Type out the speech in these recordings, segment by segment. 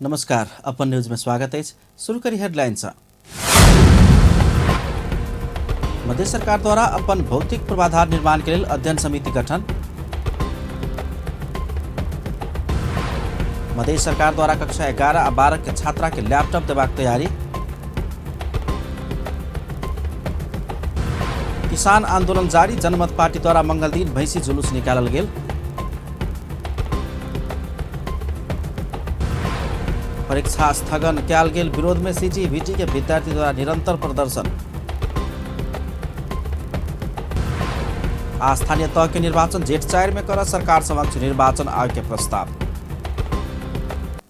नमस्कार, अपन न्यूज में स्वागत है। शुरू करी हेडलाइंस। मध्य सरकार द्वारा अपन भौतिक पूर्वाधार निर्माण के लिए अध्ययन समिति गठन। मध्य सरकार द्वारा कक्षा 11 और 12 के छात्रा के लैपटॉप देबाक तैयारी। किसान आंदोलन जारी, जनमत पार्टी द्वारा मंगल दिन भैंसी जुलूस निकालल गेल। परीक्षा स्थगन कयल गेल विरोध में सीजीबीटी के विद्यार्थी द्वारा निरंतर प्रदर्शन। स्थानीय तह के निर्वाचन जेठ 4 में कर सरकार समक्ष निर्वाचन आयोग के प्रस्ताव।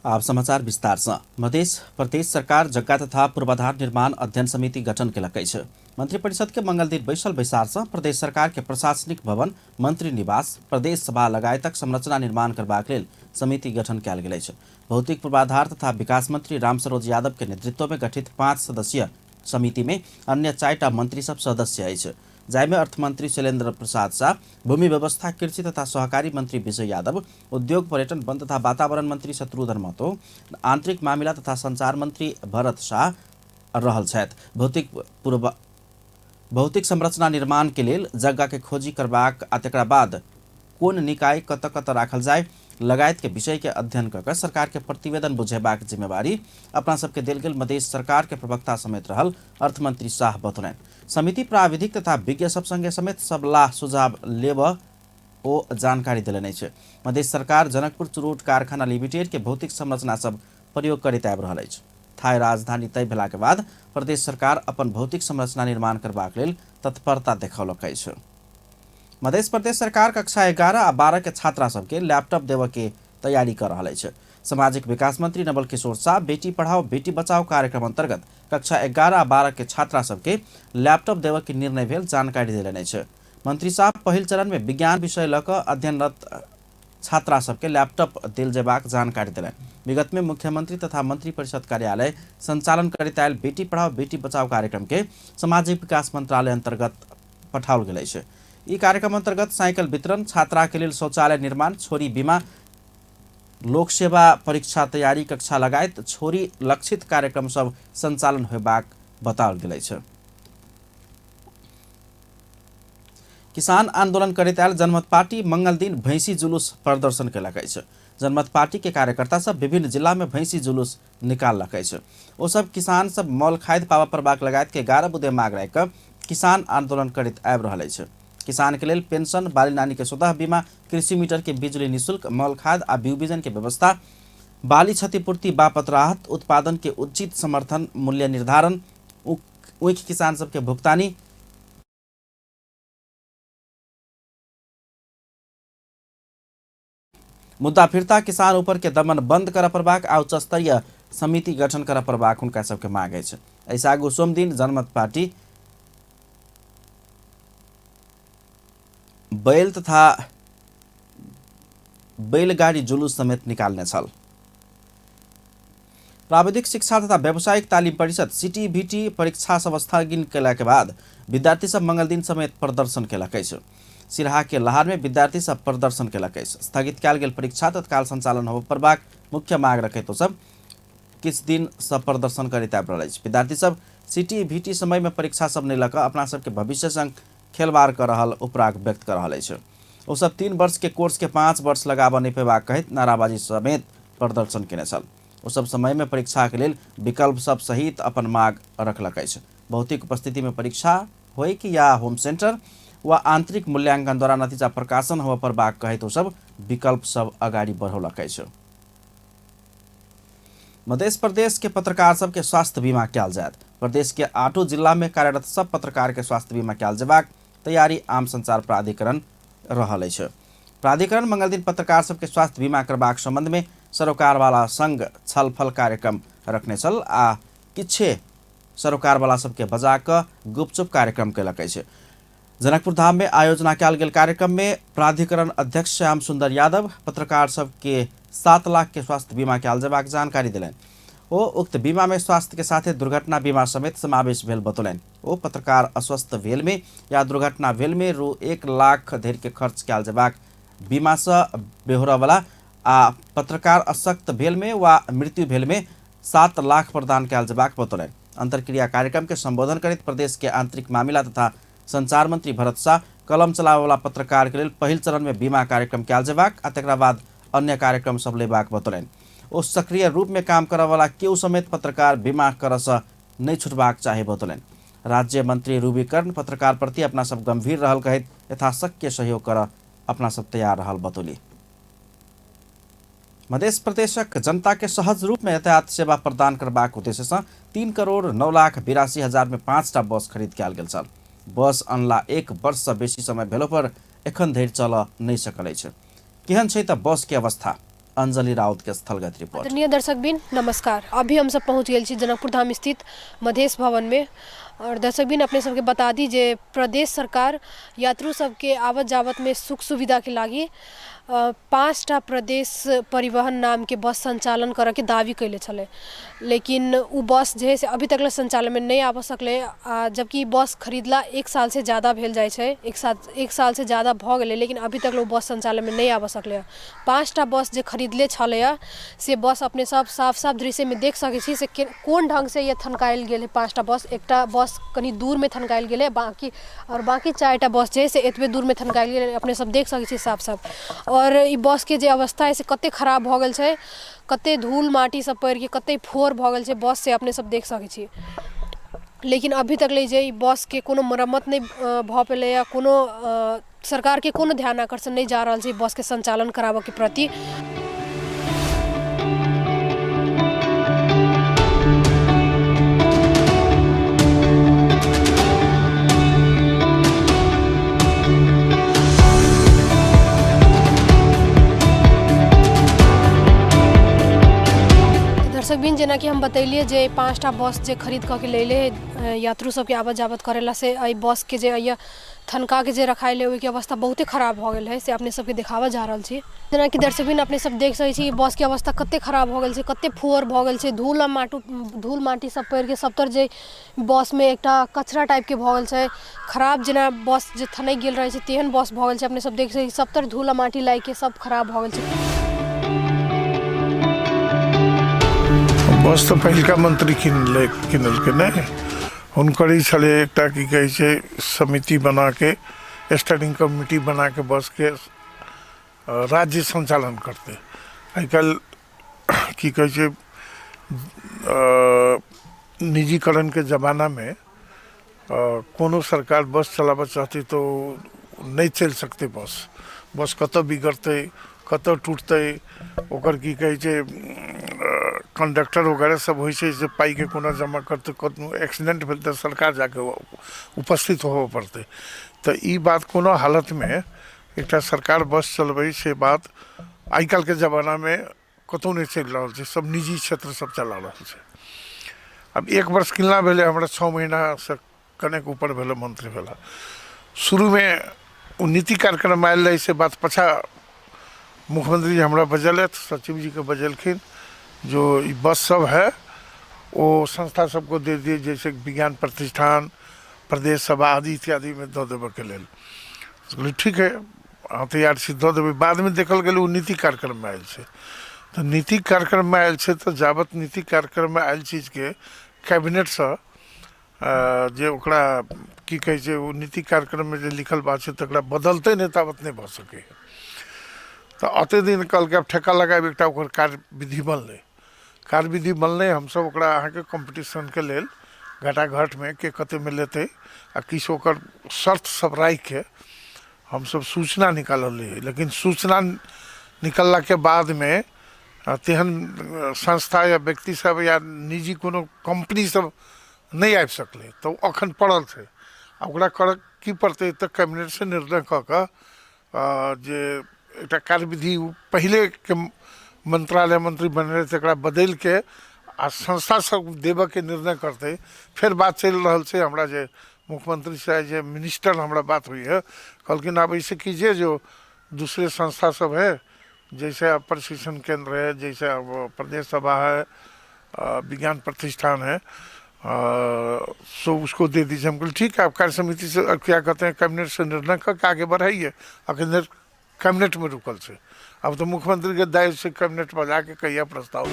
आप समाचार विस्तार से। मध्य प्रदेश सरकार जग्गा तथा पूर्वाधार निर्माण अध्ययन समिति गठन केलकै छ। मंत्रिपरिषद के मंगल दिन बैसल बैसार से प्रदेश सरकार के प्रशासनिक भवन, मंत्री निवास, प्रदेश सभा लगायतक संरचना निर्माण करबाक लेल समिति गठन कयल गेल अछि। भौतिक पूर्वाधार तथा विकास मंत्री रामसरोज यादव के नेतृत्व में गठित 5 सदस्यीय समिति में अन्य 4टा मंत्री सब सदस्य अछि, जाहिमे अर्थमंत्री शैलेन्द्र प्रसाद शाह, भूमि व्यवस्था, कृषि तथा सहकारी मंत्री विजय यादव, उद्योग, पर्यटन, वन तथा वातावरण मंत्री शत्रुघ्न महतो, आंतरिक मामिला तथा संचार मंत्री भरत शाह रहल छथि। भौतिक संरचना निर्माण के लेल जगह के खोजी करबाक आ तकरा बाद कोन निकाय कत कत राखल जाय लगायत के विषय के अध्ययन कर सरकार के प्रतिवेदन बुझेबाक जिम्मेवारी अपना सबके देल गेल मधेश सरकार के प्रवक्ता समेत रहल अर्थमंत्री शाह बतौलनि। समिति प्राविधिक तथा विज्ञ सब संगे समेत सलाह सुझाव लेब ओ जानकारी देलनि अछि। मधेश सरकार जनकपुर चुरूट कारखाना लिमिटेड के भौतिक संरचना सब प्रयोग करैत आबि रहल अछि। थाई राजधानी तय भेला के बाद प्रदेश सरकार अपन भौतिक संरचना निर्माण करबाक लेल तत्परता देखौलक अछि। मध्य प्रदेश सरकार कक्षा 11 आ 12 के छात्रा सबके लैपटॉप देव के तैयारी कर रहा है। सामाजिक विकास मंत्री नवल किशोर शाह बेटी पढ़ाओ बेटी बचाओ कार्यक्रम अंतर्गत कक्षा 11 आ 12 के छात्रा सबके लैपटॉप देव के निर्णय भेल जानकारी देलनि अछि। मंत्री साहब पहिल चरण में विज्ञान विषय लऽ कऽ अध्ययनरत छात्रा सबके लैपटॉप देल जेबाक जानकारी देलनि। विगत में मुख्यमंत्री तथा मंत्री परिषद कार्यालय संचालन करैत आयल बेटी पढ़ाओ बेटी बचाओ कार्यक्रम के सामाजिक विकास मंत्रालय अंतर्गत पठाओल गेल अछि। ई कार्यक्रम अंतर्गत साइकिल वितरण, छात्रा के लिए शौचालय निर्माण, छोरी बीमा, लोक सेवा परीक्षा तैयारी कक्षा लगायत छोरी लक्षित कार्यक्रम सब संचालन होबाक बताओल गेल अछि। किसान आंदोलन करैत आयल जनमत पार्टी मंगल दिन भैंसी जुलूस प्रदर्शन केलक अछि। जनमत पार्टी के कार्यकर्ता सब विभिन्न जिला में भैंसी जुलूस निकाललक अछि। ओ सब किसान सब मॉल खाद पावा प्रभाग लगायत के 11 बुधे मांग राखि कऽ किसान आंदोलन करैत आबि रहल अछि। किसान के लेल पेंशन, बाली नानी के स्वतः बीमा, कृषि मीटर के बिजली निःशुल्क, मॉल खाद आ बीज बीजन के व्यवस्था, बाली क्षतिपूर्ति बापत राहत, उत्पादन के उचित समर्थन मूल्य निर्धारण, ऊख किसान सबके भुगतानी, मुद्दा फिरता किसान ऊपर के दमन बंद कर पड़बाक आ उच्च स्तरीय समिति गठन कर पड़बाक हुनका सबके मांग अछि। एहिसँ आगू सोम दिन जनमत पार्टी बैल तथा बैलगाड़ी जुलूस समेत निकालने छल। प्राविधिक शिक्षा तथा व्यावसायिक तालीम परिषद सीटीबीटी परीक्षा सब स्थगित केला के बाद विद्यार्थी सब मंगल दिन समेत प्रदर्शन केलक अछि। सिराहा के लहार में विद्यार्थी सब प्रदर्शन केलक अछि। स्थगित कयल गेल परीक्षा तत्काल संचालन होबय पड़बाक मुख्य मांग रखैत ओ सब किछु दिन सब प्रदर्शन करैत आबि रहल अछि। विद्यार्थी सब सीटीबीटी समय में परीक्षा सब नहि लऽ कऽ अपना सबके भविष्य संग खेलवाड़ कर रहल उपराग व्यक्त कर रहल अछि। ओ सब 3 वर्ष के कोर्स के 5 वर्ष लगाबऽ नहि पेबाक कहैत नाराबाजी समेत प्रदर्शन केने छल। ओ सब समय में परीक्षा के लेल विकल्प सब सहित अपन मांग रखलक अछि। भौतिक उपस्थिति में परीक्षा होय कि या होम सेंटर वा आंतरिक मूल्यांकन द्वारा नतीजा प्रकाशन होबऽ पड़बाक कहैत ओ सब विकल्प सब अगाडि बढ़ौलक अछि। मध्य प्रदेश के पत्रकार सबके स्वास्थ्य बीमा कयल जायत। प्रदेश के 8 जिला में कार्यरत सब पत्रकार के स्वास्थ्य बीमा कयल जेबाक तैयारी आम संचार प्राधिकरण रहल अछि। प्राधिकरण मंगल दिन पत्रकार सबके स्वास्थ्य बीमा करबाक संबंध में सरोकार वाला संग छलफल कार्यक्रम रखने छल आ किछे सरोकार वाला सबके बजा कऽ गुपचुप कार्यक्रम केलक अछि। जनकपुर धाम में आयोजना कयल गेल कार्यक्रम में प्राधिकरण अध्यक्ष श्याम सुंदर यादव पत्रकार सबके 7 लाख के स्वास्थ्य बीमा कयल जेबाक जानकारी देलनि। ओ उक्त बीमा में स्वास्थ्य के साथे दुर्घटना बीमा समेत समावेश भेल बतौलनि। ओ पत्रकार अस्वस्थ भेल में या दुर्घटना भेल में रु 1 लाख धरि के खर्च कयल जेबाक बीमा से बेहोरा वाला आ पत्रकार अशक्त भेल में वा मृत्यु भेल में 7 लाख प्रदान कयल जेबाक बतौलनि। अंतरक्रिया कार्यक्रम के संबोधन करैत प्रदेश के आंतरिक मामिला तथा संचार मंत्री भरत शाह कलम चलाबैवाला पत्रकार के लेल पहिल चरण में बीमा कार्यक्रम कयल जेबाक आ तकरा बाद अन्य कार्यक्रम सब लेबाक बतौलनि। ओ सक्रिय रूप में काम करयवाला केहू समेत पत्रकार बीमा करसँ नहीं छुटबाक चाही बतौलनि। राज्य मंत्री रूबी कर्ण पत्रकार प्रति अपना सब गंभीर रहल कहैत यथाशक्य सहयोग कर अपना सब तैयार रहल बतौली। मध्य प्रदेशक जनता के सहज रूप में यातायात सेवा प्रदान करबाक उद्देश्य से 3,09,82,000 में 5टा बस खरीद कयल गेल छल। बस अनला 1 वर्ष से बेसी समय भेलो पर एखन धरि चल नहीं सकल अछि। केहन छै त बस के अवस्था? अंजलि राउत के स्थलगत रिपोर्ट। आदरणीय दर्शकबिन नमस्कार। अभी हम सब पहुंच गए जनकपुर धाम स्थित मधेश भवन में। और दर्शकबिन अपने सबके बता दी जे प्रदेश सरकार यात्रु सबके आवत जावत में सुख सुविधा के लागी 5टा प्रदेश परिवहन नाम के बस संचालन करे के दावी कैले छले, लेकिन उ बस जे है से अभी तक संचालन में नहीं आब सकले। जबकि बस खरीदला 1 साल से ज़्यादा भेल जाए छे, एक साल से ज़्यादा भ गेले, लेकिन अभी तक वो बस संचालन में नहीं आब सकले। 5टा बस जे खरीदले छले से बस अपने सब साफ साफ दृश्य में देख सके छी से कोन ढंग से ये थनकायल गेल है। 5टा बस, एकटा बस कनी दूर में थनकायल गेल है, बाकी 4टा बस जे से एतबे दूर में थनकायल गेल, अपने सब देख सके छी साफ साफ। और ई बस के जे अवस्था है से कते खराब भ गेल छे, कते धूल माटी सब पड़ के कते फोर भ गेल छे बस से अपने सब देख सके छी। लेकिन अभी तक ले जे बस के कोनो मरम्मत नहीं भ पेले या कोनो सरकार के कोनो ध्यान आकर्षण नहीं जा रहल छे बस के संचालन कराबे के प्रति। दर्शकबिन जेना कि हम बतैलिए जे 5टा बस जे खरीद करके ले यात्रु सबके आवत जावत करेला से आई बस के जे थनका के जे रखाइले ओहि के अवस्था बहुते खराब हो गेल है से अपने सबके देखावा जा रहल छी। जेना कि दर्शकबिन अपने सब देख सकै छी बस के अवस्था कते खराब हो गेल छै, कते फुअर भ गेल छै, धूल माटी सब पड़ के सबतर जे बस में एकटा कचरा टाइप के भ गेल छै, खराब जेना बस जे थनक गेल रहे छै तेहन बस भ गेल छै। अपने सब देख सकै छी सबतर धूल माटी लाग के सब खराब भ गेल छै। बस तो पहिलका मंत्री किनल के नहीं हुनकर ही छले एकटा की कहे छै समिति बना के स्टैंडिंग कमिटी बना के बस के राज्य संचालन करते। आजकल की कहे छै निजीकरण के जमाना में कोनो सरकार बस चलाबा चाहती तो नहीं चल सकते। बस कतौ बिगड़ते, कतौ टूटते, ओकर की कहे छै कंडक्टर वगैरह सब हो से पाई के कोना जमा करते, कतनो एक्सीडेंट भेल तो सरकार जाके उपस्थित हो पड़ते। तो ई बात कोनो हालत में एक सरकार बस चलबे से बात आजकल के जमाना में कतौ नहीं चल रहा है, सब निजी क्षेत्र सब चला रहा है। अब 1 वर्ष कितना भेले हमरा 6 महीना से कनेक ऊपर भेले मंत्री भेला। शुरू में वो नीति कार्यक्रम आयल रहे से बात पछा मुख्यमंत्री जी हमरा बजल, सचिव जी के बजलखिन जो बस सब है वो संस्था सबको दे दिए, जैसे विज्ञान प्रतिष्ठान, प्रदेश सभा आदि इत्यादि में दे देवे के लेल। ठीक है हाँ तैयार से दे देवे। बाद में देखल गया वो नीति कार्यक्रम में आयल से, तो नीति कार्यक्रम में आयल से तो जावत नीति कार्यक्रम में आयल चीज के कैबिनेट से जे ओकरा की कहे छै वो नीति कार्यक्रम में जे लिखल बात है तकरा बदलते नहीं तावत नहीं भ सके। तो अते दिन कल के अब ठेका लगाए एकटा ओकर कार्यविधि बनले, कार्यविधि बनले हम सब ओकरा अहाँ के कंपटीशन के लेल घाटाघाट में के कते में लेते आ किस ओकर शर्त सब राख के हम सब सूचना निकालल है। लेकिन सूचना निकलला के बाद में तेहन संस्था या व्यक्ति सब या निजी कोनो कंपनी सब नहीं आबि सकले, तो अखन पड़ल थे। ओकरा कर की पड़ते तो कैबिनेट से निर्णय क के जे एक कार्यविधि पहले के मंत्रालय मंत्री बने रहे बदल के आ संस्था सब देव के निर्णय करते। फिर बात चल रहा से हमरा जे मुख्यमंत्री से जे मिनिस्टर हमरा बात हुई है, कहलकिन आप ऐसे कीजिए जो दूसरे संस्था सब है जैसे प्रशिक्षण केंद्र है, जैसे प्रदेश सभा है, विज्ञान प्रतिष्ठान है, सो उसको दे दीजिए। हम कहते ठीक है आप कार्य समिति से क्या कहते हैं कैबिनेट से निर्णय करके आगे बढ़ाइए। आखिर कैबिनेट में रुकल से अब तो मुख्यमंत्री के दायित्व से कैबिनेट में जाके कहिया प्रस्ताव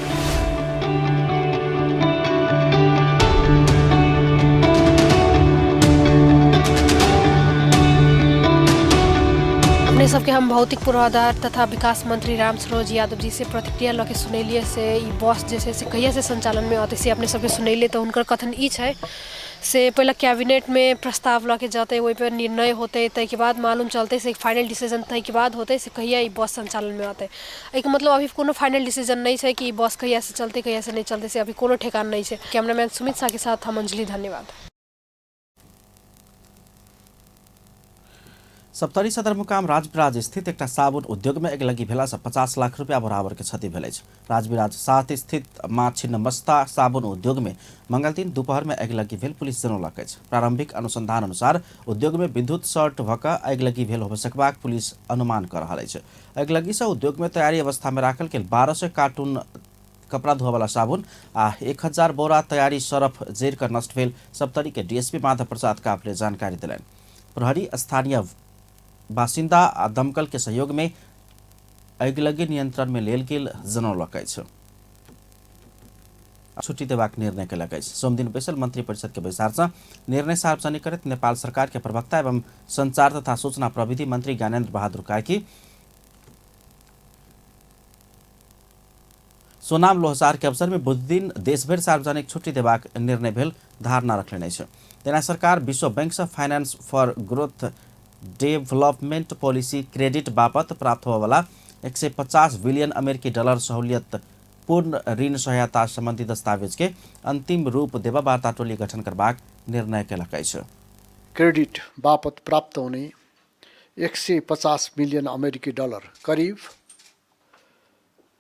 अपने सबके हम भौतिक पूर्वाधार तथा विकास मंत्री राम सरोज यादव जी से प्रतिक्रिया लगे सुनैलिए से ई बस जैसे से कहिया से संचालन में आते से अपने सबके सुनैले तो उनकर कथन ई है से पहले कैबिनेट में प्रस्ताव लगे जाते वही पर निर्णय होते तय के बाद मालूम चलते से एक फाइनल डिसीजन तय के बाद होते से कहिया ई बस संचालन में आते एक मतलब अभी कोनो फाइनल डिसीजन नहीं है कि बस कहिया से चलते कहिया से नहीं चलते से अभी कोनो ठेकान नहीं है। कैमरामैन सुमित शाह के साथ हम अंजलि, धन्यवाद। सप्तरी सदरमुकाम राजविराज स्थित एकटा साबुन उद्योग में अगिलगी भेला से 50 लाख रुपया बराबर के क्षति भेल अछि। राजविराज 7 स्थित माँ छिन्नमस्ता साबुन उद्योग में मंगल दिन दोपहर में अगिलगी भेल पुलिस जनौलक अछि। प्रारंभिक अनुसंधान अनुसार उद्योग में विद्युत शॉर्ट भऽ कऽ अगिलगी भेल होबय सकबाक पुलिस अनुमान कऽ रहल अछि। अगिलगी से उद्योग में तैयारी अवस्था में राखल गेल 1200 कार्टून कपड़ा धोआ वाला साबुन आ 1000 बोरा तैयारी सरफ जैर कर नष्ट भेल सप्तरी के डीएसपी माधव प्रसाद काफले जानकारी दिलनि। प्रहरी, स्थानीय बासिंदा आ दमकल के सहयोग में अगिलगी नियंत्रण में लेल गेल जनौलक अछि। छुट्टी देबाक निर्णय कयलक अछि। सोम दिन बैसल मंत्री परिषद के बैसार से निर्णय सार्वजनिक करैत नेपाल सरकार के प्रवक्ता एवं संचार तथा सूचना प्रविधि मंत्री ज्ञानेन्द्र बहादुर कार्की सोनाम लोहसार के अवसर में बुध दिन देशभर सार्वजनिक छुट्टी देबाक निर्णय भेल धारणा रखने अछि। तेना सरकार विश्व बैंक से finance for growth development policy credit बापत प्राप्त होने वाला 150 बिलियन अमेरिकी डॉलर सहूलियत पूर्ण ऋण सहायता संबंधी दस्तावेज के अंतिम रूप देवा वार्ता टोली गठन करबाक निर्णय कयलक अछि। क्रेडिट बापत प्राप्त होने 150 बिलियन अमेरिकी डॉलर करीब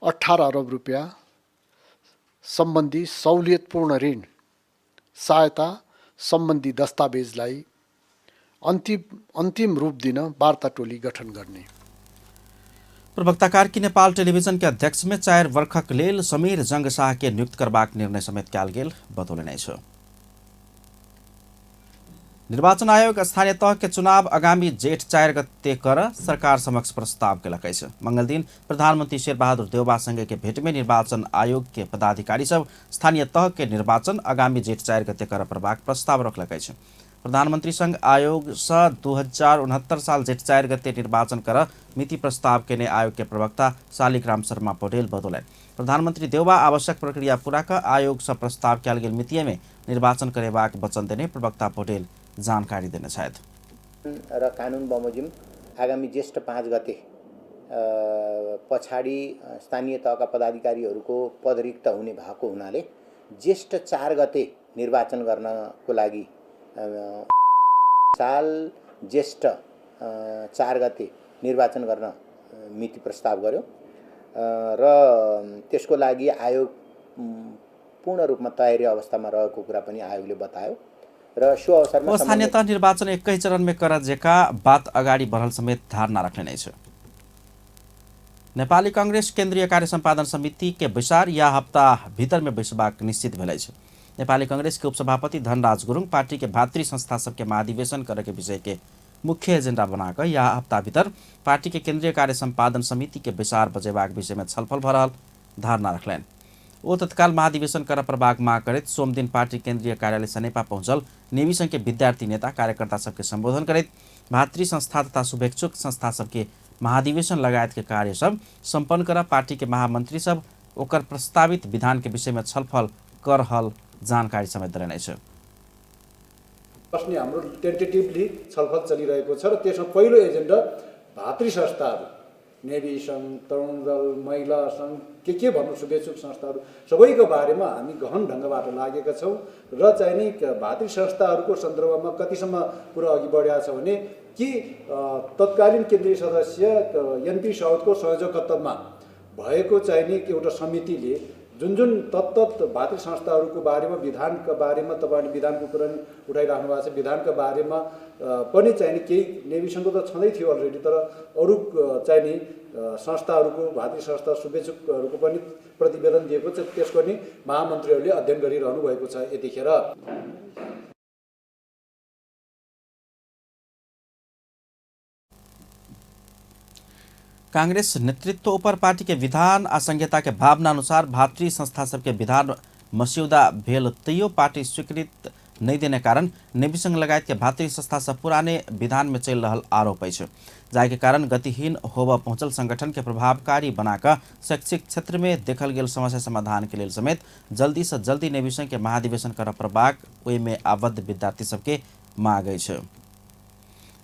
18 अरब रुपया संबंधी सहुलियतपूर्ण ऋण सहायता संबंधी दस्तावेजलाई अंतिम रूप दिन वार्ता टोली गठन गर्ने। प्रवक्ता कार्की नेपाल टेलिभिजन के अध्यक्ष में 4 वर्षक लेल समीर जंग शाह के नियुक्त करबाक निर्णय समेत कयल गेल बतौलनि अछि। निर्वाचन आयोग स्थानीय तह के चुनाव आगामी जेठ 4 गते कर सरकार समक्ष प्रस्ताव कयलक अछि। मंगल दिन प्रधानमंत्री शेरबहादुर देउबा संगे के भेंट में निर्वाचन आयोग के पदाधिकारी सब स्थानीय तह के निर्वाचन आगामी जेठ 4 गते कर प्रभाक प्रस्ताव रखलक अछि। प्रधानमंत्री संघ आयोग से 2069 साल जेठ 4 गते निर्वाचन कर मिति प्रस्ताव केने आयोग के प्रवक्ता शालिग्राम शर्मा पौडेल बतौलनि। प्रधानमंत्री देउबा आवश्यक प्रक्रिया पूरा कर आयोग से प्रस्ताव कयल गेल मिति में निर्वाचन करेबाक वचन देने प्रवक्ता पौडेल जानकारी देने छथि। र कानुन बमोजिम आगामी ज्येष्ठ 5 गते पछाडि स्थानीय तहका पदाधिकारीहरूको पद रिक्त हुने भएको हुनाले ज्येष्ठ 4 गते निर्वाचन गर्नको लागि साल ज्येष्ठ 4 गते निर्वाचन गर्न मिति प्रस्ताव गर्यो र त्यसको लागि आयोग पूर्ण रूपमा तयारी अवस्थामा रहेको कुरा पनि आयोगले बतायो र सो अवसरमा स्थानीय तह निर्वाचन एकै चरण में कर जेका बात अगाडि बढ़ल समेत धारणा रखने छ। नेपाली कांग्रेस केन्द्रीय कार्य सम्पादन समिति के बैसार या हप्ता भीतर में बैसबाक निश्चित भेल अछि। नेपाली कांग्रेस के उपसभापति धनराज गुरुङ पार्टी के भातृ संस्था सबके महाधिवेशन करे के विषय के मुख्य एजेंडा बनाकर यह हप्ता भीतर पार्टी के केन्द्रीय कार्य सम्पादन समिति के बैसार बजेबाक विषय में छलफल भ रहल धारणा रखलनि। ओ तत्काल महाधिवेशन कर प्रभाग माग करैत सोम दिन पार्टी केन्द्रीय कार्यालय सनेपा पहुंचल नेवी संघ के विद्यार्थी नेता कार्यकर्ता सबके संबोधन करैत भातृ संस्था तथा शुभेच्छुक संस्था सबके महाधिवेशन लगायत के कार्य सब संपन्न कर पार्टी के महामंत्री सब ओकर प्रस्तावित विधान के विषय में छलफल कर रहल जानकारी समेत दिने छ। बस्ने हाम्रो टेन्टेटिभली छलफल चलिरहेको छ र त्यसमा पहिलो एजेन्डा भातृ संस्थाहरू नेवी सङ्घ, तरुण दल, महिला सङ्घ के भन्नु शुभेच्छुक संस्थाहरू सबैको बारेमा हामी गहन ढङ्गबाट लागेका छौँ र चाहिँ नि भातृ संस्थाहरूको सन्दर्भमा कतिसम्म कुरा अघि बढेको छ भने कि तत्कालीन केन्द्रीय सदस्य एनपी साउदको संयोजकत्वमा भएको चाहिँ नि एउटा समितिले जुन तत्त भातृ संस्थाहरूको बारेमा विधानका बारेमा तपाईँले विधानको कुरा उठाइराख्नु भएको छ, विधानका बारेमा पनि चाहिँ नि केही नेविसनको त छँदै थियो अलरेडी, तर अरू चाहिँ नि संस्थाहरूको भातृ संस्था शुभेच्छुकहरूको पनि प्रतिवेदन दिएको छ, त्यसको नि महामन्त्रीहरूले अध्ययन गरिरहनु भएको छ। यतिखेर कांग्रेस नेतृत्व ऊपर पार्टी के विधान आ संहिता के भावना अनुसार भातृ संस्था सबके विधान मस्यौदा भेल तैयो पार्टी स्वीकृत नहीं देने कारण नेवी संघ लगायत के भातृ संस्था सब पुराने विधान में चल रहल आरोप है, जाय के कारण गतिहीन होब पहुंचल संगठन के प्रभावकारी बनाकर शैक्षिक क्षेत्र में देखल गेल समस्या समाधान के लिए समेत जल्दी से जल्दी नेवी संघ के महाधिवेशन कर प्रबाक ओहि में आबद्ध विद्यार्थी सबके मांग है।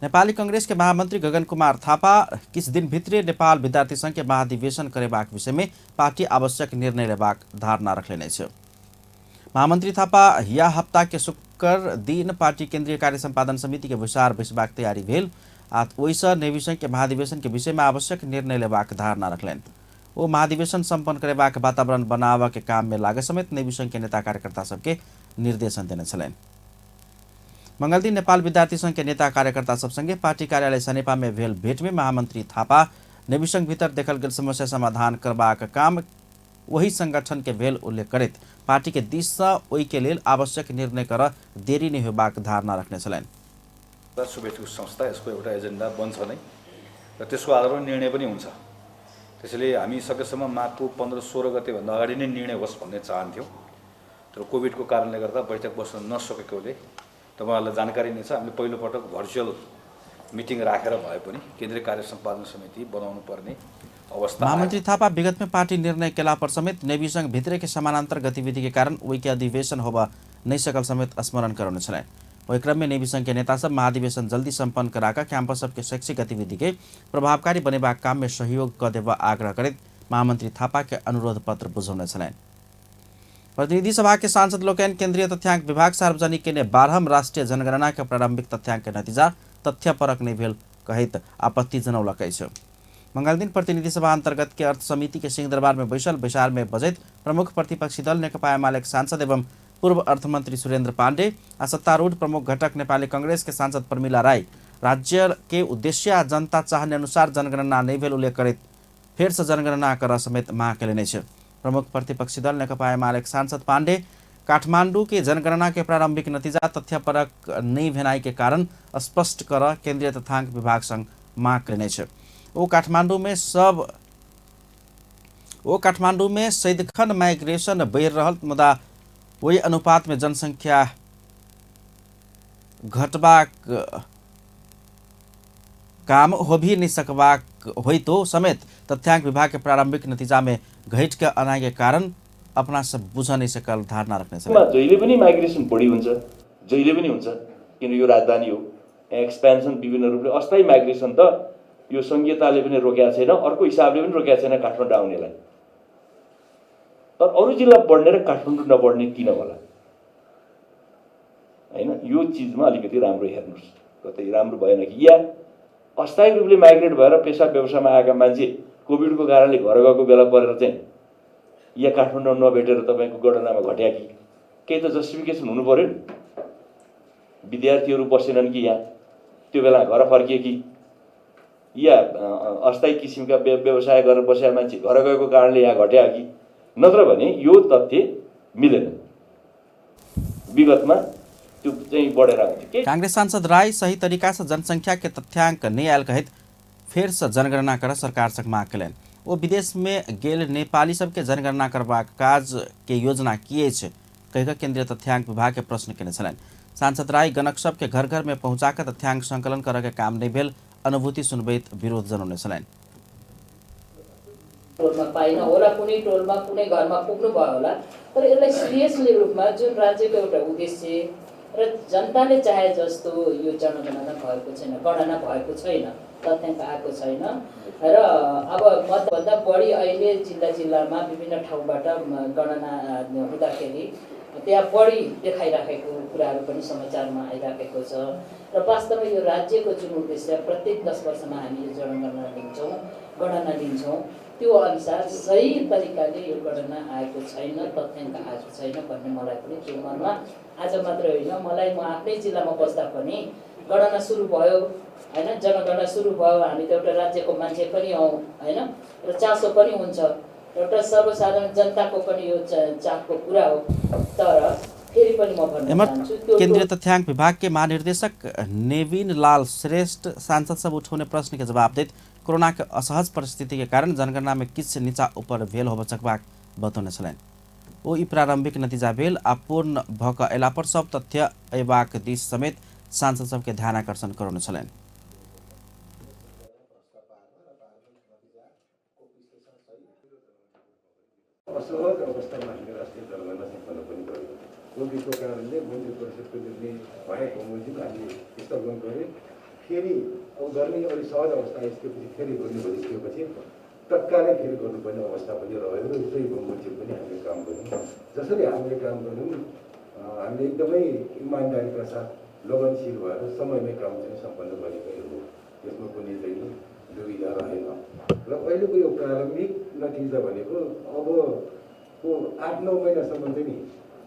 नेपाली कांग्रेस के महामंत्री गगन कुमार थापा किछ दिन भित्रे नेपाल विद्यार्थी संघ के महाधिवेशन करेबाक विषय में पार्टी आवश्यक निर्णय लेबाक धारणा रखलेने छ। महामंत्री थापा यह हफ्ता के शुक्र दिन पार्टी केंद्रीय कार्य संपादन समिति के विचार बैसबाक तैयारी भेल आ ओहिसँ नेवी संघ के महाधिवेशन के विषय में आवश्यक निर्णय लेबाक धारणा रखलनि। ओ महाधिवेशन सम्पन्न करेबाक वातावरण बनाबऽ के काम में लागे समेत नेवी संघ के नेता कार्यकर्ता सबके निर्देशन देने छलनि। मंगल दिन नेपाल विद्यार्थी संघ के नेता कार्यकर्ता सब संगे पार्टी कार्यालय सनेपा में भेल भेट में महामंत्री थापा नेवी संघ भीतर देखल गेल समस्या समाधान करबाक काम वही संगठन के भेल उल्लेख करैत पार्टी के दिश से ओहि के लेल आवश्यक निर्णय कर देरी नहीं होबाक धारणा रखने छलनि। शुभेच्छुक संस्था यसको एउटा एजेन्डा बन्छ नै र त्यसको आधारमा निर्णय पनि हुन्छ। त्यसैले हामी सकेसम्म माघको 15-16 गतेभन्दा अगाडि नै निर्णय होस् भन्ने चाहन्थ्यौँ, तर कोभिडको कारणले गर्दा बैठक बस्न नसकेकोले तपाईहरुलाई जानकारी नै छ। हामीले पहिलोपटक भर्चुअल मिटिङ राखेर भए पनि केन्द्रीय कार्य सम्पादन समिति बनाउनु पर्ने अवस्था। महामंत्री थापा विगत में पार्टी निर्णय केला पर समेत नेवी संघ भित्र के समानांतर गतिविधि के कारण वही के अधिवेशन होबा नहीं सकल समेत स्मरण कराउने छलनि। वही क्रम में नेवी संघ के नेता सब महाधिवेशन जल्दी सम्पन्न कराकर कैंपस सबके शैक्षिक गतिविधि के प्रभावकारी बनेबाक काम में सहयोग क देबा आग्रह करैत महामंत्री थापा के अनुरोध पत्र बुझाउने छलनि। प्रतिनिधि सभा के सांसद लोकन केंद्रीय तथ्यांक विभाग सार्वजनिक केने 12 राष्ट्रीय जनगणना के प्रारंभिक तथ्यांक के नतीजा तथ्यपरक नहीं भेल कहैत आपत्ति जनौलकै छ। मंगल दिन प्रतिनिधि सभा अंतर्गत के अर्थ समिति के सिंहदरबार में बैसल विचार में बजैत प्रमुख प्रतिपक्षी दल नेकपा एमालेका सांसद एवं पूर्व अर्थमंत्री सुरेन्द्र पाण्डे आ सत्तारूढ़ प्रमुख घटक नेपाली कांग्रेस के सांसद प्रमिला राई राज्य के उद्देश्य आ जनता चाहने अनुसार जनगणना नहीं भेल उल्लेख करैत फेर से जनगणना कर समेत मांग केलनि छ। प्रमुख प्रतिपक्षी दल नेकपा एमालेका सांसद पाण्डे काठमांडू के जनगणना के प्रारंभिक नतीजा तथ्यपरक नहीं भेनाई के कारण स्पष्ट कर केंद्रीय तथ्यांक विभाग संग मांग केलनि छ। ओ काठमांडू में सैदखन माइग्रेशन बढ़ रहल मुदा वही अनुपात में जनसंख्या घटबाक काम हो भी नहीं सकबाक होइ तो समेत तथ्यांक विभाग के प्रारंभिक नतीजा में घट के अनाय के कारण अपना सब बुझ नहीं सकल धारणा रखने छ। जहिले पनि माइग्रेसन बढी हुन्छ, जहिले पनि हुन्छ, किन यो राजधानी हो। एक्सपेन्सन विभिन्न रूपले अस्थायी माइग्रेसन त यो संहिताले पनि रोकेको छैन, अर्को हिसाबले पनि रोकेको छैन काठमाडौँ आउनेलाई। तर अरू जिल्ला बढ्ने र काठमाडौँ नबढ्ने किन होला हैन? यो चीजमा अलिकति राम्रो हेर्नुस्, कतै राम्रो भएन कि या अस्थायी रूपले माइग्रेट भएर पेसा व्यवसायमा आएका मान्छे कोभिडको कारणले घर गएको बेला परेर चाहिँ या काठमाडौँ नभेटेर तपाईको गणनामा घट्या कि केही त जस्टिफिकेसन हुनु पर्यो नि। विद्यार्थीहरू बसेनन् कि यहाँ त्यो बेला घर फर्किए कि या अस्थायी किसिमका व्यवसाय गरेर बसेका मान्छे घर गएको कारणले यहाँ घट्या कि, नत्र भने यो तथ्य मिलेन। विगतमा त्यो चाहिँ बढेर आउँथ्यो। कांग्रेस सांसद राय सही तरीका से जनसंख्या के तथ्यांक नहीं आयल कहित फिर से जनगणना कर सरकार से मांग केलनि। वो विदेश में गेल नेपाली सबके जनगणना करबाक काज के योजना किए छ कहिकऽ केंद्रीय तथ्यांक विभाग के प्रश्न केने छलनि। सांसद राय गणक सबके घर घर में पहुंचाकर तथ्यांक संकलन करे के काम नहीं भेल अनुभूति सुनबैत विरोध जनाउने छलनि। टोलमा पाइन होला, कुनै टोलमा कुनै घरमा पुग्नु भयो होला, तर यसलाई सिरियसली रूपमा जुन राज्यको एउटा उद्देश्य र जनताले चाहे जस्तो यो जनगणना भएको छैन, गणना भएको छैन, तथ्याङ्क आएको छैन र अब मभन्दा बढी अहिले जिल्लामा विभिन्न ठाउँबाट गणना हुँदाखेरि त्यहाँ बढी देखाइराखेको कुराहरू पनि समाचारमा आइराखेको छ र वास्तवमा यो राज्यको जुन उद्देश्य प्रत्येक 10 वर्षमा हामी यो गणना लिन्छौँ त्यो अनुसार सही तरिकाले यो गणना आएको छैन, तथ्याङ्क आएको छैन भन्ने मलाई पनि त्यो मनमा आज मात्र होइन, मलाई म आफ्नै जिल्लामा बस्दा पनि गणना सुरु भयो हैन, जनगणना सुरु भयो, हामी त एउटा राज्यको मान्छे पनि हौँ हैन, र चासो पनि हुन्छ, एउटा सर्वसाधारण जनताको पनि यो चाहको कुरा हो। तर फेरि पनि म भन्न चाहन्छु त्यो केंद्रीय तथ्यांक विभाग के महानिर्देशक नेविन लाल श्रेष्ठ सांसद सब उठाउने प्रश्न के जवाब देत कोरोना के असहज परिस्थिति के कारण जनगणना में किछ नीचा ऊपर भेल होब सकबाक बतौने छलनि। ओ ई प्रारंभिक नतीजा भेल आ पूर्ण भऽ कऽ अयला पर सब तथ्य अयबाक दिस समेत सांसद सबके ध्यान आकर्षण करौने छलनि। असहज अवस्थामा हामीले राष्ट्रिय जनगणना सम्पन्न पनि गर्यौँ। कोभिडको कारणले मन्त्री परिषदको निर्णय भएको बमोजिम हामीले स्थगन गऱ्यौँ। फेरि अब गर्ने अलिक सहज अवस्था आइसकेपछि फेरि गर्ने भइसकेपछि तत्कालै फेरि गर्नुपर्ने अवस्था पनि रह्यो र त्यही बमोजिम पनि हामीले काम गऱ्यौँ। जसरी हामीले काम गऱ्यौँ हामीले एकदमै इमान्दारीका साथ लगनशील भएर समयमै काम चाहिँ सम्पन्न गरेकै हो। यसमा कुनै चाहिँ दुविधा रहेन र अहिलेको यो प्रारम्भिक नतिजा भनेको अबको 8-9 महिनासम्म चाहिँ नि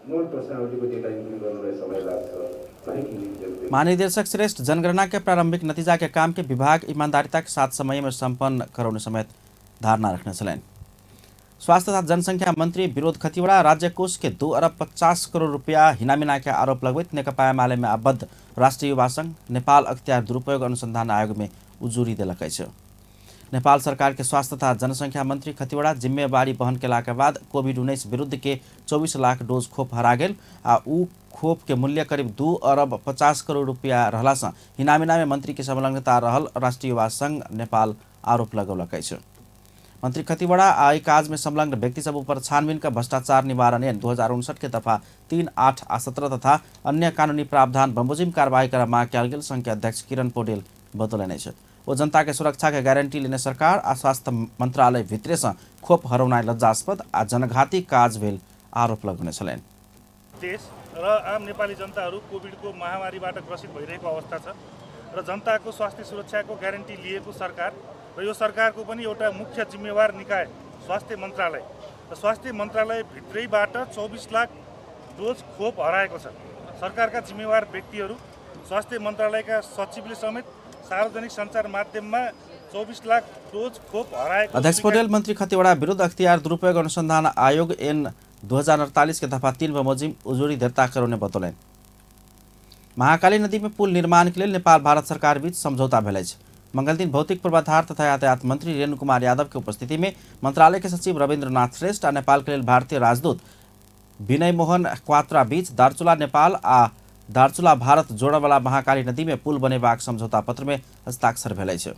मूल प्रश्नावलीको डेटा इन्ट्री गर्नलाई समय लाग्छ। महानिदेशक श्रेष्ठ जनगणना के प्रारंभिक नतीजा के काम के विभाग ईमानदारिता के साथ समय में संपन्न कराउने समेत धारणा रखने छलैन। स्वास्थ्य तथा जनसंख्या मंत्री विरोध खतिवड़ा राज्य कोष के 2 अरब 50 करोड़ रुपया हिनामिना के आरोप लगवैत नेकपा एमाले में आबद्ध राष्ट्रिय युवा संघ नेपाल अख्तियार दुरुपयोग अनुसंधान आयोग में उजुरी देलकै छ। नेपाल सरकार के स्वास्थ्य तथा जनसंख्या मंत्री खतिवड़ा जिम्मेवारी वहन केला के बाद कोविड-19 विरुद्ध के 24 लाख डोज खोप हरा गेल आ ऊ खोप के मूल्य करीब 2 अरब 50 करोड़ रुपया रहला से हिनामिना में मंत्री के संलग्नता रहल राष्ट्रिय युवा संघ नेपाल आरोप लगौलकै छ। मंत्री खतिवड़ा आई काज में संलग्न व्यक्ति सब ऊपर छानबीन का भ्रष्टाचार निवारण ऐन 2059 के दफा 3, 8 आ 17 तथा अन्य कानूनी प्रावधान बमोजिम कार्रवाई कर माग कयल गेल संघ के अध्यक्ष किरण पौडेल बतौलनि छ। वो जनता के सुरक्षा के गारंटी लेने सरकार आ स्वास्थ्य मंत्रालय भित्रे से खोप हराउनाइ लज्जास्पद आ जनघाती काज भेल आरोप लगौने छलैन। देश र आम नेपाली जनताहरू कोभिडको महामारीबाट ग्रसित भइरहेको अवस्था छ र जनताको स्वास्थ्य सुरक्षाको ग्यारेन्टी लिएको सरकार र यो सरकारको पनि एउटा मुख्य जिम्मेवार निकाय स्वास्थ्य मन्त्रालय र स्वास्थ्य मन्त्रालय भित्रैबाट 24 लाख डोज खोप हराएको छ। सरकारका जिम्मेवार व्यक्तिहरू स्वास्थ्य मन्त्रालयका सचिवले समेत सार्वजनिक सञ्चार माध्यममा 24 लाख डोज खोप हराएको। अध्यक्ष पौडेल मंत्री खतिवड़ा विरुद्ध अख्तियार दुरुपयोग अनुसंधान आयोग ऐन 2048 के दफा 3 बमोजिम उजुरी दर्ता कराउने बतौलनि। महाकाली नदी में पुल निर्माण के लिए नेपाल भारत सरकार बीच समझौता भेल अछि। मंगल दिन भौतिक पूर्वाधार तथा यातायात मंत्री रेणु कुमार यादव के उपस्थिति में मंत्रालय के सचिव रविन्द्रनाथ श्रेष्ठ आ नेपाल के लिए भारतीय राजदूत विनय मोहन क्वात्रा बीच दार्चुला नेपाल आ दार्चुला भारत जोड़वाला महाकाली नदी में पुल बनेबाक समझौता पत्र में हस्ताक्षर भेल अछि।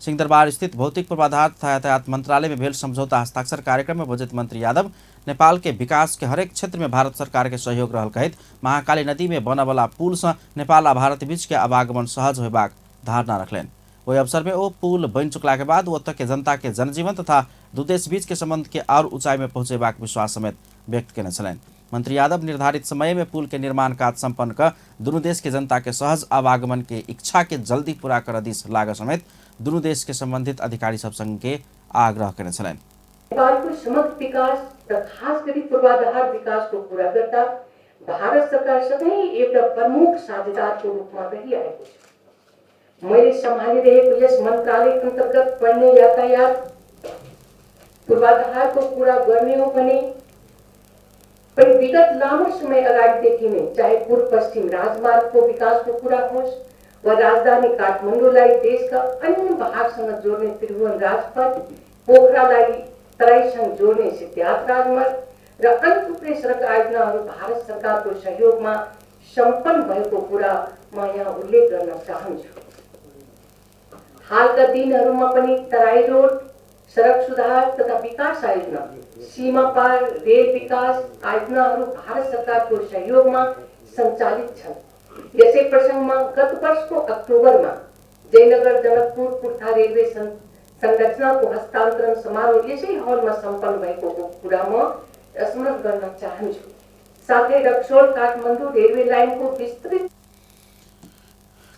सिंहदरबार स्थित भौतिक पूर्वाधार तथा यातायात मंत्रालय में भेल समझौता हस्ताक्षर कार्यक्रम में बजट मंत्री यादव नेपाल के विकास के हरेक क्षेत्र में भारत सरकार के सहयोग रहल कहैत महाकाली नदी में बनवाला पुल से नेपाल आ भारत बीच के आवागमन सहज होबाक धारणा रखलनि। ओहि अवसर में वो पुल बन चुकला के बाद ओतऽ के जनता के जनजीवन तथा दू देश बीच के संबंध के और ऊंचाई में पहुंचेबाक विश्वास समेत व्यक्त केने छलनि। मंत्री यादव निर्धारित समय में पुल के निर्माण कार्य संपन्न कर दोनों देश के जनता के सहज आवागमन के इच्छा के जल्दी पूरा कर दिस लाग समेत दोनों देश के संबंधित अधिकारी सब संग के आग्रह केने छलनि। नेपालको समग्र विकास र खास गरी पूर्वाधार विकासको पूरा गर्दा भारत सरकार सधैँ एउटा प्रमुख साझेदारको रूपमा रहिआएको छ। मैले सम्हालिरहेको यस मन्त्रालय अन्तर्गत पर्ने यातायात पूर्वाधारको कुरा गर्ने हो भने पनि विगत लामो समय अगाडिदेखि नै चाहे पूर्व पश्चिम राजमार्गको विकासको कुरा होस् वा राजधानी काठमाडौँलाई देशका अन्य भागसँग जोड्ने त्रिभुवन राजपथ, पोखरालाई तराईसँग जोड्ने सिद्धार्थ राजमार्ग र अन्य थुप्रै सडक आयोजनाहरू भारत सरकारको सहयोगमा सम्पन्न भएको कुरा म यहाँ उल्लेख गर्न चाहन्छु। हालका दिनहरूमा पनि तराई रोड, सडक सुधार तथा विकास आयोजना, सीमा पार रेल विकास आयोजनाहरू भारत सरकारको सहयोगमा सञ्चालित छन्। यसै प्रसङ्गमा गत वर्षको अक्टोबरमा जयनगर जनकपुर पुर्था रेलवे संरचनाको हस्तान्तरण समारोह यसै हलमा सम्पन्न भएको कुरा म स्मरण गर्न चाहन्छु। साथै रक्सौल काठमाडौँ रेलवे लाइनको विस्तृत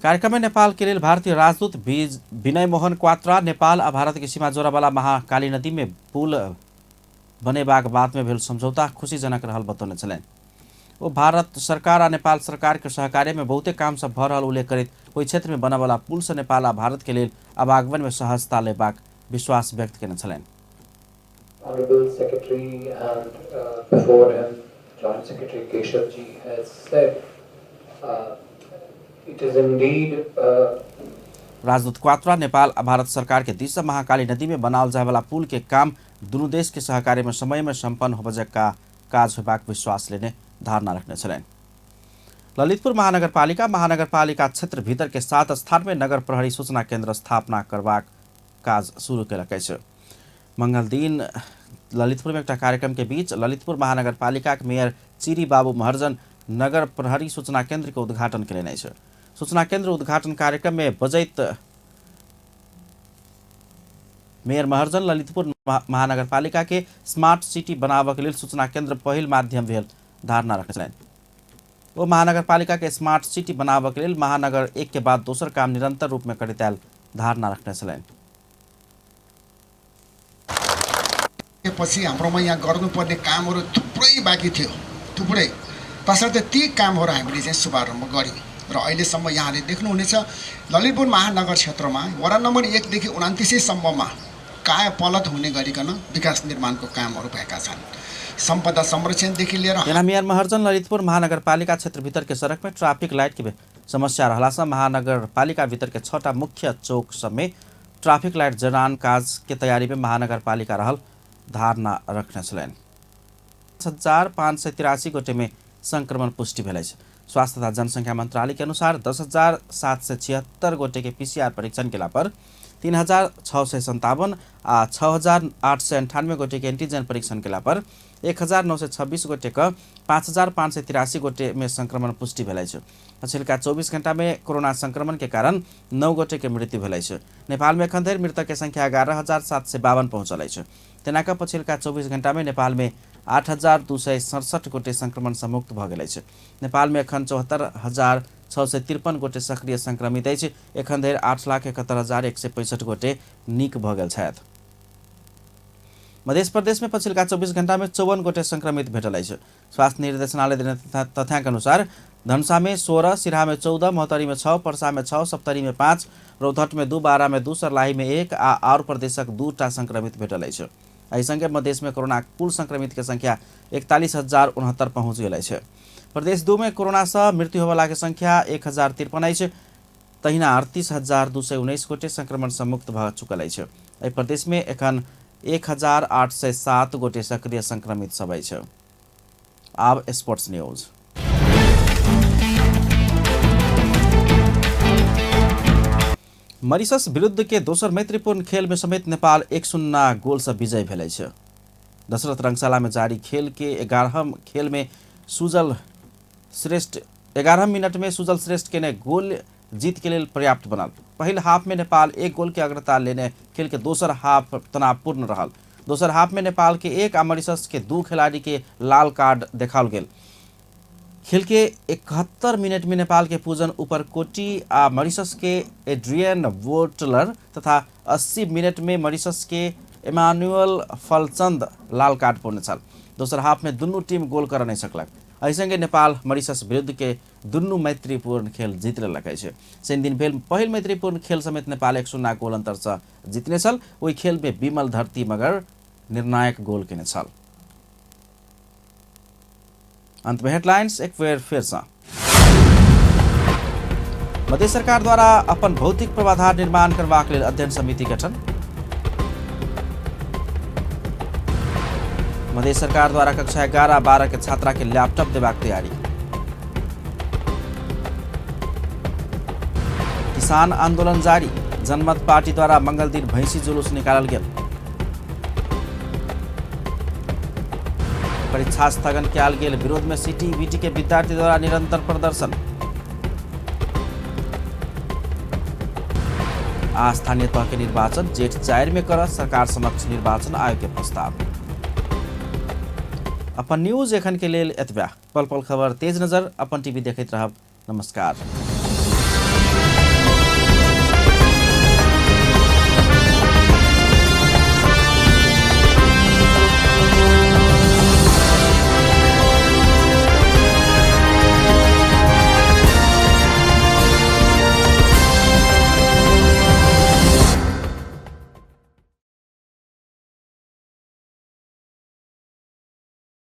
कार्यक्रम में नेपाल के लिए भारतीय राजदूत विनय मोहन क्वात्रा नेपाल आ भारत की सीमा जोड़ावाला महाकाली नदी में पुल बनेबाक बाद में भेल समझौता खुशीजनक रहल बतौने छलनि। वो भारत सरकार आ नेपाल सरकार के सहकार्य में बहुते काम सब भ रहल उल्लेख करैत ओहि क्षेत्र में बनवाला पुल से नेपाल आ भारत के लिए आवागमन में सहजता लेबाक विश्वास व्यक्त केने छलनि। Honorable Secretary and before him, Joint Secretary Keshav ji has said, it is indeed राजदूत क्वात्रा नेपाल भारत सरकार के दिशा महाकाली नदी में बनाल जाए वाला पुल के काम दुनू देश के सहकार्य में समय में संपन्न होबे का काज होबाक विश्वास लेने धारणा रखने छलैन। ललितपुर महानगरपालिका क्षेत्र भीतर के 7 स्थान में नगर प्रहरी सूचना केंद्र स्थापना करबाक काज शुरू कयलक अछि। मंगल दिन ललितपुर में एक कार्यक्रम के बीच ललितपुर महानगरपालिका के मेयर चिरी बाबू महर्जन नगर प्रहरी सूचना केंद्र के उद्घाटन कयलनि अछि। सूचना केंद्र उद्घाटन कार्यक्रम में बजैत मेयर महर्जन ललितपुर महानगरपालिका के स्मार्ट सिटी बनाबक लेल सूचना केंद्र पहिल माध्यम भेल धारणा रखने छलैन। ओ महानगरपालिका के स्मार्ट सिटी बनाबक लेल महानगर एक के बाद दोसर काम निरंतर रूप में करैत आयल धारणा रखने छलैन। पछि हाम्रोमा यहाँ गर्नुपर्ने कामहरू थुप्रै बाँकी थियो, थुप्रै, तसर्थ ती कामहरू हामीले चाहिँ शुभारम्भ गऱ्यौँ र अहिलेसम्म यहाँले देख्नुहुनेछ ललितपुर महानगर क्षेत्रमा वडा नम्बर 1 देखि 29 सम्ममा काय पलट हुने गरिकन विकास निर्माणको कामहरू भएका छन्। सम्पदा संरक्षणदेखि लिएर मेयर महर्जन ललितपुर महानगरपालिका क्षेत्र भीतर के सड़क में ट्रैफिक लाइट की समस्या रहला से महानगरपालिका भीतर के 6टा मुख्य चौक सब में ट्रैफिक लाइट जड़ान काज के तैयारी में महानगरपालिका रहल धारणा रखने छलैन। 10,583 गोटे में संक्रमण पुष्टि भेल अछि। स्वास्थ्य तथा जनसंख्या मंत्रालय के अनुसार 10,776 गोटे के PCR परीक्षण केला पर 3,657 आ 6,898 गोटे के एंटीजन परीक्षण केला पर 1,926 गोटे का 5,583 गोटे में संक्रमण पुष्टि भेल अछि। पछिल्का 24 घंटा में कोरोना संक्रमण के कारण 9 गोटे के मृत्यु भेल अछि। नेपाल में एखन धरि मृतक के संख्या 11,752 पहुंचल अछि। तेनाका पछिल्का 24 घंटा में नेपाल में 8,267 गोटे संक्रमण से मुक्त भ गेल अछि। नेपाल में एखन 74,653 गोटे सक्रिय संक्रमित अछि। एखन धरि 8,71,165 गोटे नीक भ गेल छथि। मध्य प्रदेश में पछिल्का 24 घंटा में 54 गोटे संक्रमित भेटल अछि। स्वास्थ्य निर्देशनालय देने तथ्याङ्क अनुसार धनुषा में 16, सिराहा में 14, महोत्तरी में 6, पर्सा में 6, सप्तरी में 5, रौतहट में 2, बारा में 2, सर्लाही में 1 आ प्रदेशक 2टा संक्रमित भेटल अछि। एहि संगे मधेश में कोरोना कुल संक्रमित के संख्या 41,069 पहुंच गेल अछि। प्रदेश 2 में कोरोना से मृत्यु होबला के संख्या 1,053 अछि। तहिना 38,219 गोटे संक्रमण से मुक्त भ चुकल अछि। एहि प्रदेश में एखन 1,807 गोटे सक्रिय संक्रमित सब अछि। आब स्पोर्ट्स न्यूज। मॉरिशस विरुद्ध के दोसर मैत्रीपूर्ण खेल में समेत नेपाल 1-0 गोल से विजय भेल अछि। दशरथ रंगशाला में जारी खेल के 11 खेल में सुजल श्रेष्ठ 11 मिनट में सुजल श्रेष्ठ के ने गोल जीत के लिए पर्याप्त बनल। पहले हाफ में नेपाल 1 गोल के अग्रता लेने खेल के दोसर हाफ तनावपूर्ण रहल। दोसर हाफ में नेपाल के 1 आ मॉरिशस के 2 खिलाड़ी के लाल कार्ड देखाओल गेल। खेल के 71 मिनट में नेपाल के पूजन उपरकोटी आ मॉरिशस के एड्रियन वोटलर तथा 80 मिनट में मॉरिशस के इमानुअल फलचंद लाल कार्ड पूर्ण छल। दोसर हाफ में दुनू टीम गोल कर नहीं सकलक। एहि संगे नेपाल मॉरिशस विरुद्ध के दुनू मैत्रीपूर्ण खेल जीत लेलक अछि। शनि दिन भेल पहिल मैत्रीपूर्ण खेल समेत नेपाल 1-0 गोल अंतर से जीतने छल। ओहि खेल में विमल धरती मगर निर्णायक गोल केने छल। अंत में हेडलाइंस एक बेर फिर से। मध्य सरकार द्वारा अपन भौतिक पूर्वाधार निर्माण करबाक लेल अध्ययन समिति गठन। मध्य सरकार द्वारा कक्षा 11-12 के छात्रा के लैपटॉप देबाक तैयारी। किसान आंदोलन जारी। जनमत पार्टी द्वारा मंगल दिन भैंसी जुलूस निकालल गेल। परीक्षा स्थगन कयल गेल विरोध में सीटी-बीटी के विद्यार्थी द्वारा निरंतर प्रदर्शन। आ स्थानीय तह के निर्वाचन जेठ 4 में कर सरकार समक्ष निर्वाचन आयोग के प्रस्ताव। अपन न्यूज एखन के लेल एतबा। पल पल खबर तेज नजर अपन टीवी देखैत रहब। नमस्कार।